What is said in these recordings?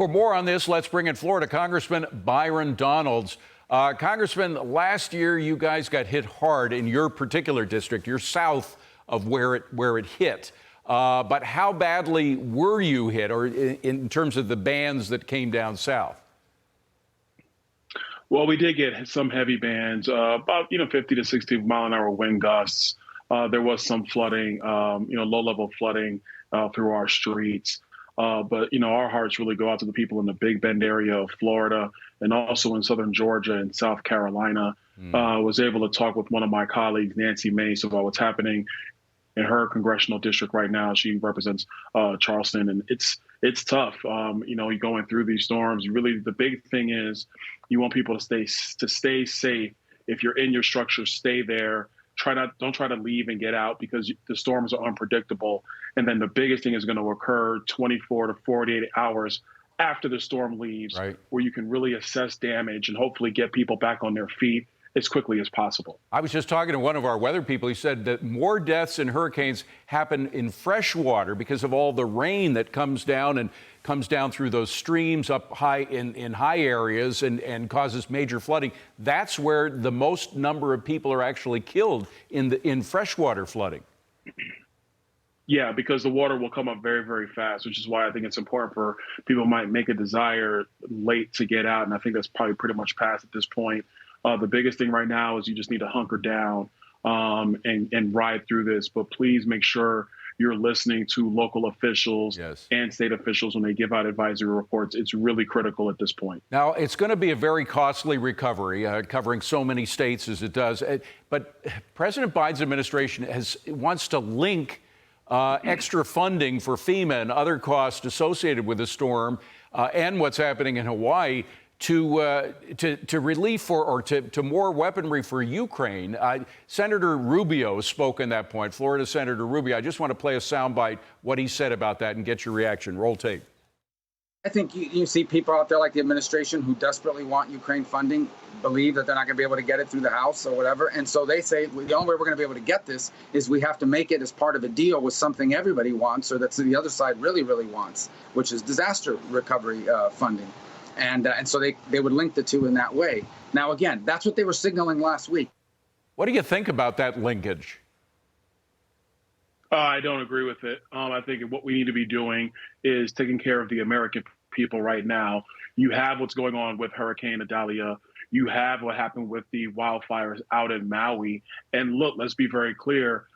For more on this, let's bring in Florida Congressman Byron Donalds. Congressman, last year you guys got hit hard in your particular district. You're south of where it hit. But how badly were you hit, or in terms of the bands that came down south? Well, we did get some heavy bands, about 50 to 60 mile an hour wind gusts. There was some flooding, low-level flooding through our streets. But our hearts really go out to the people in the Big Bend area of Florida and also in southern Georgia and South Carolina. Was able to talk with one of my colleagues, Nancy Mace, about what's happening in her congressional district right now. She represents Charleston, and it's tough. You're going through these storms. Really, the big thing is you want people to stay safe. If you're in your structure, stay there. Don't try to leave and get out, because the storms are unpredictable. And then the biggest thing is going to occur 24 to 48 hours after the storm leaves, right, where you can really assess damage and hopefully get people back on their feet as quickly as possible. I was just talking to one of our weather people. He said that more deaths in hurricanes happen in fresh water because of all the rain that comes down through those streams up high in high areas and causes major flooding. That's where the most number of people are actually killed in freshwater flooding. Yeah, because the water will come up very, very fast, which is why I think it's important for people who might make a desire late to get out. And I think that's probably pretty much past at this point. The biggest thing right now is you just need to hunker down and ride through this. But please make sure you're listening to local officials and state officials when they give out advisory reports. It's really critical at this point. Now, it's going to be a very costly recovery, covering so many states as it does. But President Biden's administration wants to link extra funding for FEMA and other costs associated with the storm and what's happening in Hawaii to relief or to more weaponry for Ukraine. Senator Rubio spoke on that point, Florida Senator Rubio. I just want to play a soundbite, what he said about that, and get your reaction. Roll tape. I think you see people out there like the administration who desperately want Ukraine funding, believe that they're not going to be able to get it through the House or whatever. And so they say, well, the only way we're going to be able to get this is we have to make it as part of a deal with something everybody wants, or that the other side really, really wants, which is disaster recovery funding. And so they would link the two in that way. Now, again, that's what they were signaling last week. What do you think about that linkage? I don't agree with it. I think what we need to be doing is taking care of the American people right now. You have what's going on with Hurricane Idalia. You have what happened with the wildfires out in Maui. And look, let's be very clear.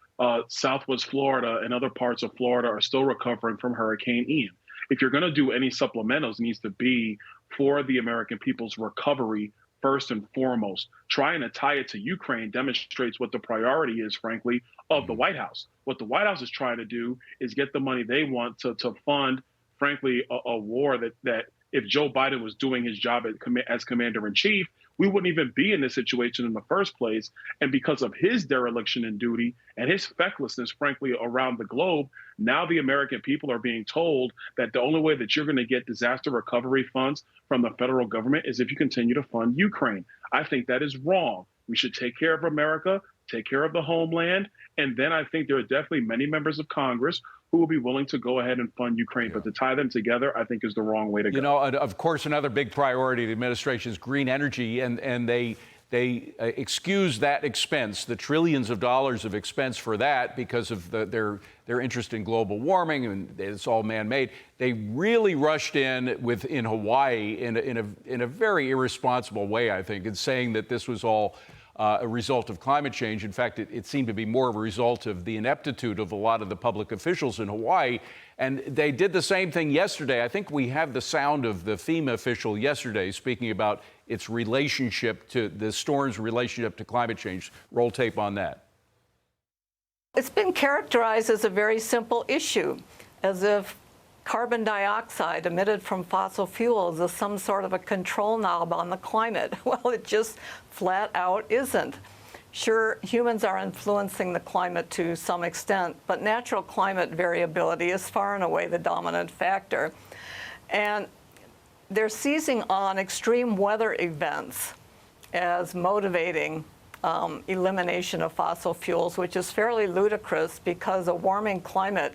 Southwest Florida and other parts of Florida are still recovering from Hurricane Ian. If you're going to do any supplementals, it needs to be for the American people's recovery first and foremost. Trying to tie it to Ukraine demonstrates what the priority is, frankly, of the White House. What the White House is trying to do is get the money they want to fund, frankly, a war that if Joe Biden was doing his job as commander-in-chief, we wouldn't even be in this situation in the first place. And because of his dereliction in duty and his fecklessness, frankly, around the globe, now the American people are being told that the only way that you're going to get disaster recovery funds from the federal government is if you continue to fund Ukraine. I think that is wrong. We should take care of America, take care of the homeland. And then I think there are definitely many members of Congress who will be willing to go ahead and fund Ukraine. But to tie them together, I think, is the wrong way to go. You know, of course, another big priority of the administration is green energy, and they excuse that expense, the trillions of dollars of expense for that, because of their interest in global warming, and it's all man-made. They really rushed in Hawaii in a very irresponsible way, I think, in saying that this was all a result of climate change. In fact, it seemed to be more of a result of the ineptitude of a lot of the public officials in Hawaii. And they did the same thing yesterday. I think we have the sound of the FEMA official yesterday speaking about its relationship to the storm's relationship to climate change. Roll tape on that. It's been characterized as a very simple issue, as if carbon dioxide emitted from fossil fuels is some sort of a control knob on the climate. Well, it just flat out isn't. Sure, humans are influencing the climate to some extent, but natural climate variability is far and away the dominant factor. And they're seizing on extreme weather events as motivating elimination of fossil fuels, which is fairly ludicrous because a warming climate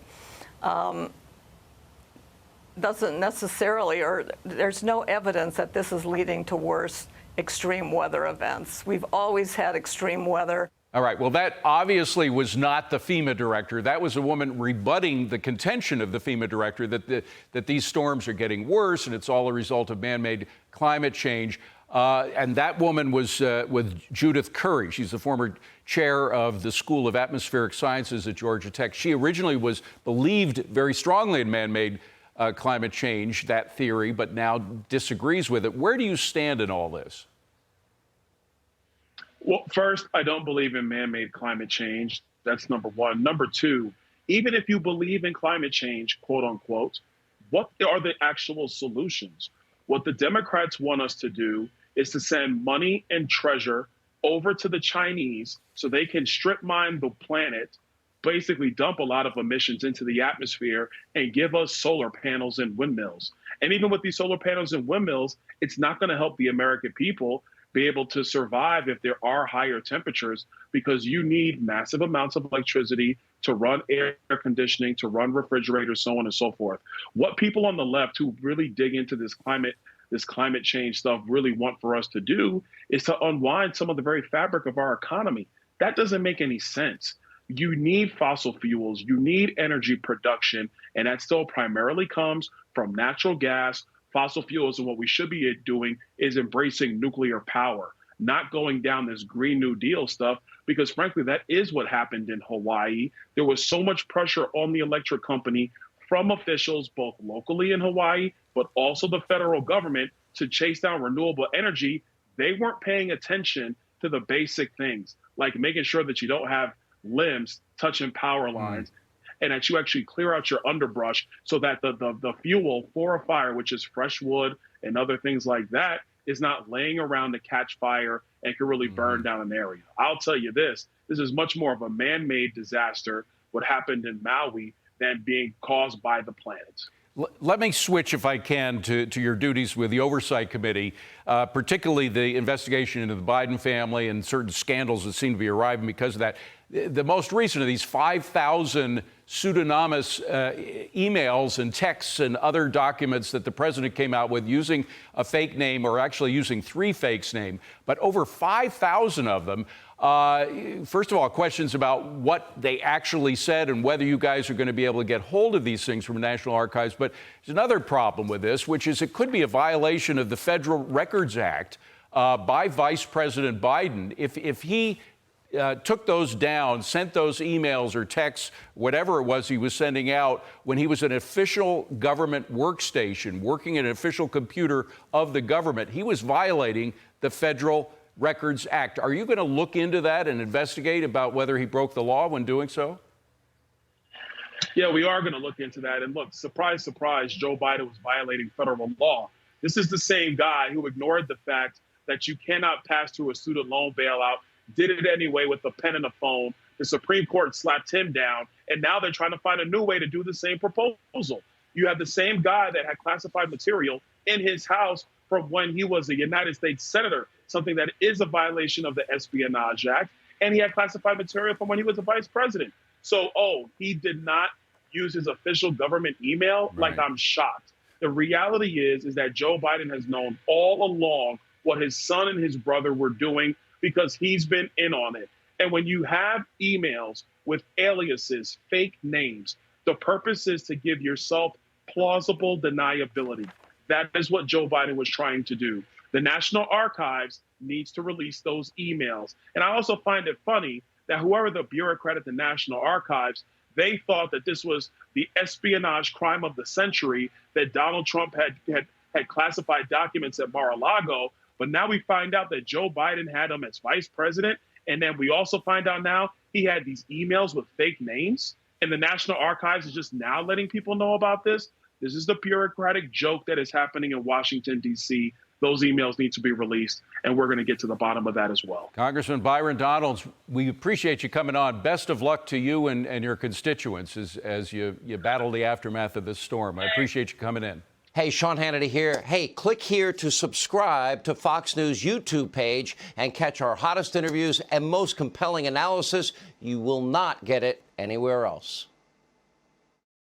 doesn't necessarily, or there's no evidence that this is leading to worse extreme weather events. We've always had extreme weather. All right. Well, that obviously was not the FEMA director. That was a woman rebutting the contention of the FEMA director that these storms are getting worse and it's all a result of man-made climate change. And that woman was with Judith Curry. She's the former chair of the School of Atmospheric Sciences at Georgia Tech. She originally believed very strongly in man-made climate change, that theory, but now disagrees with it. Where do you stand in all this? Well, first, I don't believe in man-made climate change. That's number one. Number two, even if you believe in climate change, quote unquote, what are the actual solutions? What the Democrats want us to do is to send money and treasure over to the Chinese so they can strip mine the planet, basically dump a lot of emissions into the atmosphere and give us solar panels and windmills. And even with these solar panels and windmills, it's not going to help the American people be able to survive if there are higher temperatures, because you need massive amounts of electricity to run air conditioning, to run refrigerators, so on and so forth. What people on the left who really dig into this climate change stuff really want for us to do is to unwind some of the very fabric of our economy. That doesn't make any sense. You need fossil fuels, you need energy production, and that still primarily comes from natural gas, fossil fuels. And what we should be doing is embracing nuclear power, not going down this Green New Deal stuff, because frankly, that is what happened in Hawaii. There was so much pressure on the electric company from officials, both locally in Hawaii, but also the federal government, to chase down renewable energy. They weren't paying attention to the basic things, like making sure that you don't have limbs touching power lines, and that you actually clear out your underbrush so that the fuel for a fire, which is fresh wood and other things like that, is not laying around to catch fire and can really burn down an area. I'll tell you this is much more of a man-made disaster, what happened in Maui, than being caused by the planet. Let me switch, if I can, to your duties with the Oversight Committee, particularly the investigation into the Biden family and certain scandals that seem to be arriving because of that. The most recent of these 5,000 pseudonymous emails and texts and other documents that the president came out with using a fake name, or actually using 3 fakes names, but over 5,000 of them. First of all, questions about what they actually said and whether you guys are going to be able to get hold of these things from the National Archives. But there's another problem with this, which is it could be a violation of the Federal Records Act by Vice President Biden if he took those down, sent those emails or texts, whatever it was he was sending out, when he was an official government workstation, working at an official computer of the government. He was violating the Federal Records Act. Are you going to look into that and investigate about whether he broke the law when doing so? Yeah, we are going to look into that. And look, surprise, surprise, Joe Biden was violating federal law. This is the same guy who ignored the fact that you cannot pass through a student loan bailout, did it anyway with a pen and a phone. The Supreme Court slapped him down, and now they're trying to find a new way to do the same proposal. You have the same guy that had classified material in his house from when he was a United States senator, something that is a violation of the Espionage Act, and he had classified material from when he was a vice president. So, he did not use his official government email? Right. Like, I'm shocked. The reality is that Joe Biden has known all along what his son and his brother were doing, because he's been in on it. And when you have emails with aliases, fake names, the purpose is to give yourself plausible deniability. That is what Joe Biden was trying to do. The National Archives needs to release those emails. And I also find it funny that whoever the bureaucrat at the National Archives, they thought that this was the espionage crime of the century, that Donald Trump had classified documents at Mar-a-Lago. But now we find out that Joe Biden had him as vice president. And then we also find out now he had these emails with fake names. And the National Archives is just now letting people know about this. This is the bureaucratic joke that is happening in Washington, D.C. Those emails need to be released, and we're going to get to the bottom of that as well. Congressman Byron Donalds, we appreciate you coming on. Best of luck to you and your constituents as you battle the aftermath of this storm. I appreciate you coming in. Hey, Sean Hannity here. Hey, click here to subscribe to Fox News YouTube page and catch our hottest interviews and most compelling analysis. You will not get it anywhere else.